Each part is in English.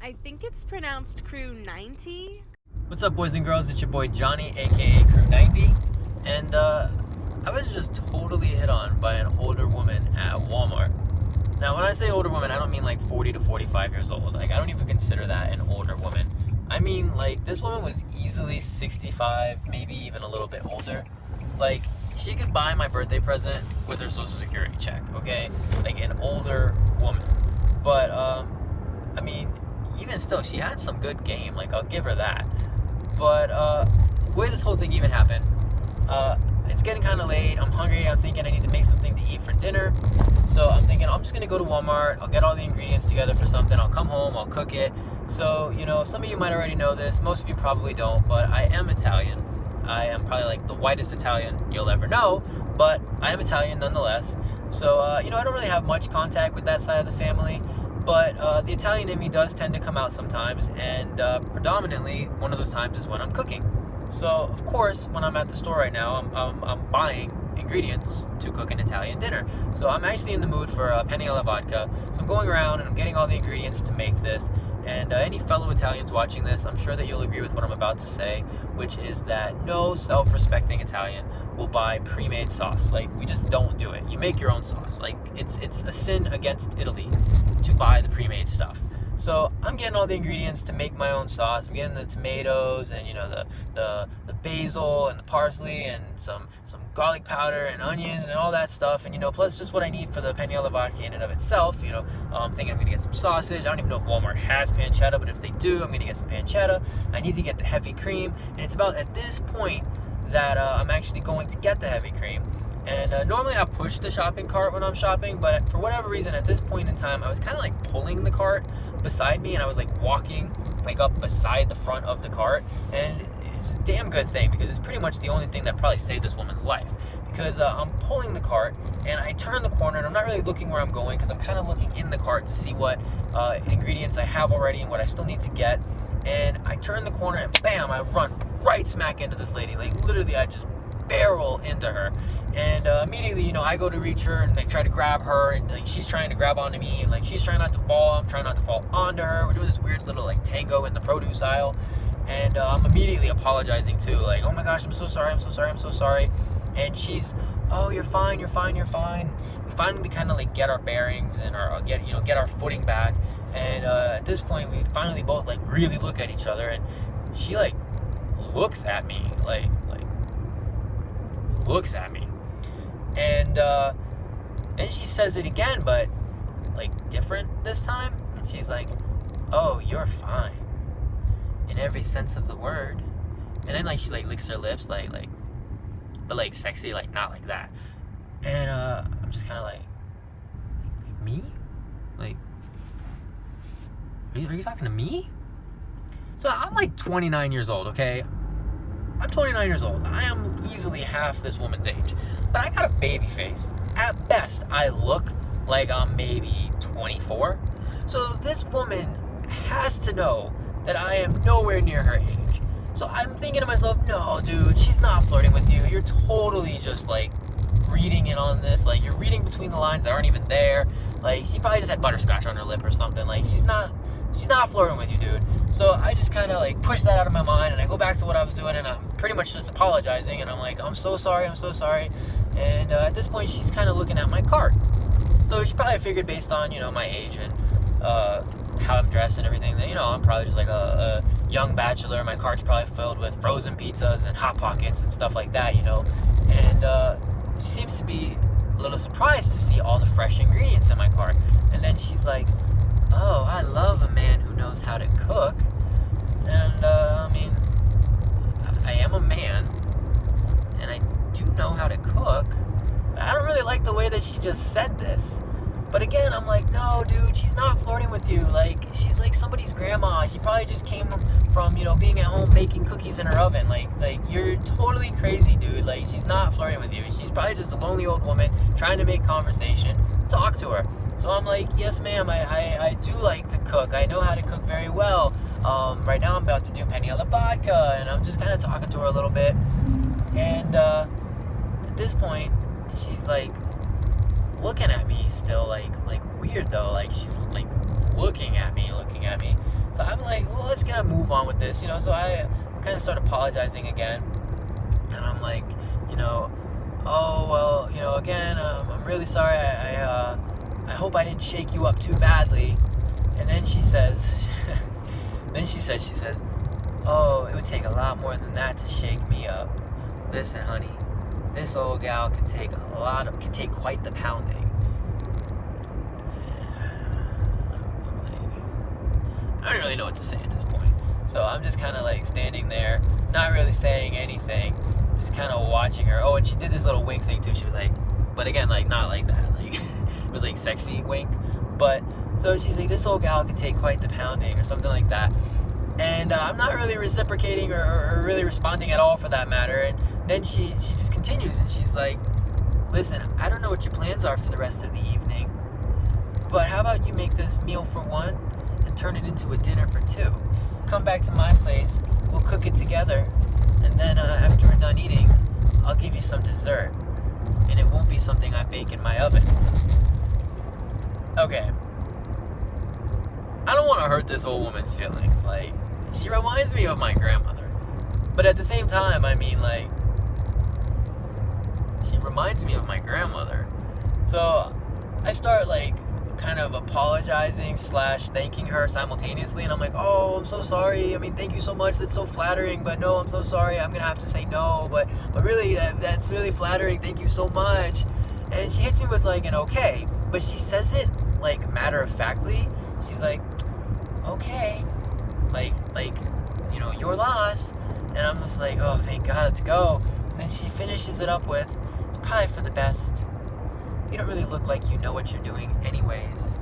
I think it's pronounced Crew 90. What's up, boys and girls? It's your boy Johnny, aka Crew 90, and I was just totally hit on by an older woman at Walmart. Now, when I say older woman, I don't mean like 40 to 45 years old. Like, I don't even consider that an older woman. I mean, like, this woman was easily 65, maybe even a little bit older. Like, she could buy my birthday present with her Social Security check, okay? Like, an older woman. But, I mean, even still, she had some good game. Like, I'll give her that. But, the way this whole thing even happened, it's getting kind of late. I'm hungry. I'm thinking I need to make something to eat for dinner. So I'm thinking I'm just going to go to Walmart. I'll get all the ingredients together for something. I'll come home. I'll cook it. So, you know, some of you might already know this. Most of you probably don't. But I am Italian. I am probably like the whitest Italian you'll ever know. But I am Italian nonetheless. So, you know, I don't really have much contact with that side of the family. But the Italian in me does tend to come out sometimes. And predominantly, one of those times is when I'm cooking. So, of course, when I'm at the store right now, I'm buying ingredients to cook an Italian dinner. So I'm actually in the mood for penne alla vodka. So I'm going around and I'm getting all the ingredients to make this. And any fellow Italians watching this, I'm sure that you'll agree with what I'm about to say, which is that no self-respecting Italian will buy pre-made sauce. Like, we just don't do it. You make your own sauce. Like, it's a sin against Italy to buy the pre-made stuff. So I'm getting all the ingredients to make my own sauce. I'm getting the tomatoes and, you know, the basil and the parsley and some garlic powder and onions and all that stuff. And, you know, plus just what I need for the penne alla vodka in and of itself. You know, I'm thinking I'm going to get some sausage. I don't even know if Walmart has pancetta, but if they do, I'm going to get some pancetta. I need to get the heavy cream. And it's about at this point that I'm actually going to get the heavy cream. And normally I push the shopping cart when I'm shopping, but for whatever reason at this point in time, I was kind of like pulling the cart beside me, and I was like walking like up beside the front of the cart. And it's a damn good thing, because it's pretty much the only thing that probably saved this woman's life, because I'm pulling the cart and I turn the corner and I'm not really looking where I'm going, because I'm kind of looking in the cart to see what ingredients I have already and what I still need to get. And I turn the corner and bam, I run right smack into this lady. Like, literally, I just barrel into her. And immediately, you know, I go to reach her and like try to grab her, and like she's trying to grab onto me, and like she's trying not to fall. I'm trying not to fall onto her. We're doing this weird little like tango in the produce aisle, and I'm immediately apologizing too, like, oh my gosh, I'm so sorry. And she's, oh, you're fine. We finally kind of like get our bearings and get our footing back. And at this point, we finally both like really look at each other, and she like looks at me, and she says it again, but like different this time. And she's like, oh, you're fine in every sense of the word. And then like she like licks her lips, but like sexy, like not like that. And I'm just kind of like, me? Like, are you talking to me? So I'm like 29 years old, okay? I'm 29 years old. I am easily half this woman's age. But I got a baby face. At best, I look like I'm maybe 24. So this woman has to know that I am nowhere near her age. So I'm thinking to myself, no, dude, she's not flirting with you. You're totally just, like, reading in on this. Like, you're reading between the lines that aren't even there. Like, she probably just had butterscotch on her lip or something. Like, she's not flirting with you, dude. So I just kind of like push that out of my mind, and I go back to what I was doing, and I'm pretty much just apologizing, and I'm like, I'm so sorry. And at this point, she's kind of looking at my cart. So she probably figured, based on, you know, my age and how I'm dressed and everything, that, you know, I'm probably just like a young bachelor. My cart's probably filled with frozen pizzas and Hot Pockets and stuff like that, you know. And she seems to be a little surprised to see all the fresh ingredients in my cart. And then she's like, oh, I love a man who knows how to cook. And, I mean, I am a man, and I do know how to cook. But I don't really like the way that she just said this. But again, I'm like, no, dude, she's not flirting with you. Like, she's like somebody's grandma. She probably just came from, you know, being at home baking cookies in her oven. Like you're totally crazy, dude. Like, she's not flirting with you. She's probably just a lonely old woman trying to make conversation. Talk to her. So I'm like, yes, ma'am, I do like to cook. I know how to cook very well. Right now I'm about to do penne alla vodka, and I'm just kind of talking to her a little bit. And at this point, she's like looking at me still, like weird though. Like, she's like looking at me. So I'm like, well, let's get a move on with this, you know. So I kind of start apologizing again, and I'm like, you know, oh well, you know, again, I'm really sorry. I hope I didn't shake you up too badly. And then she says, she says, oh, it would take a lot more than that to shake me up. Listen, honey, this old gal can take quite the pounding. I don't really know what to say at this point. So I'm just kind of like standing there, not really saying anything, just kind of watching her. Oh, and she did this little wink thing too. She was like, but again, like not like that. Like it was like sexy wink. But so she's like, this old gal can take quite the pounding or something like that. And I'm not really reciprocating or really responding at all for that matter. And then she just continues and she's like, listen, I don't know what your plans are for the rest of the evening, but how about you make this meal for one and turn it into a dinner for two? Come back to my place, we'll cook it together, and then after we're done eating, I'll give you some dessert, and it won't be something I bake in my oven. Okay. I don't want to hurt this old woman's feelings. Like, she reminds me of my grandmother. But at the same time, I mean, like, she reminds me of my grandmother. So I start, like, kind of apologizing / thanking her simultaneously. And I'm like, oh, I'm so sorry. I mean, thank you so much. That's so flattering. But no, I'm so sorry. I'm going to have to say no. But really, that's really flattering. Thank you so much. And she hits me with, like, an okay. But she says it, like, matter-of-factly. She's like, okay, like, you know, your loss. And I'm just like, oh, thank God, let's go. And then she finishes it up with, it's probably for the best. You don't really look like you know what you're doing anyways.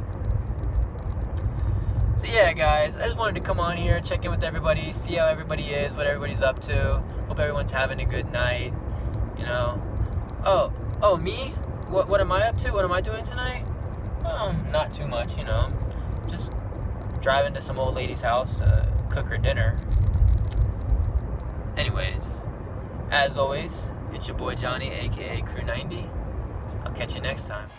So yeah, guys, I just wanted to come on here, check in with everybody, see how everybody is, what everybody's up to. Hope everyone's having a good night, you know. Oh, me? What am I up to? What am I doing tonight? Not too much, you know. Just driving to some old lady's house to cook her dinner. Anyways, as always, it's your boy Johnny, aka Crew 90. I'll catch you next time.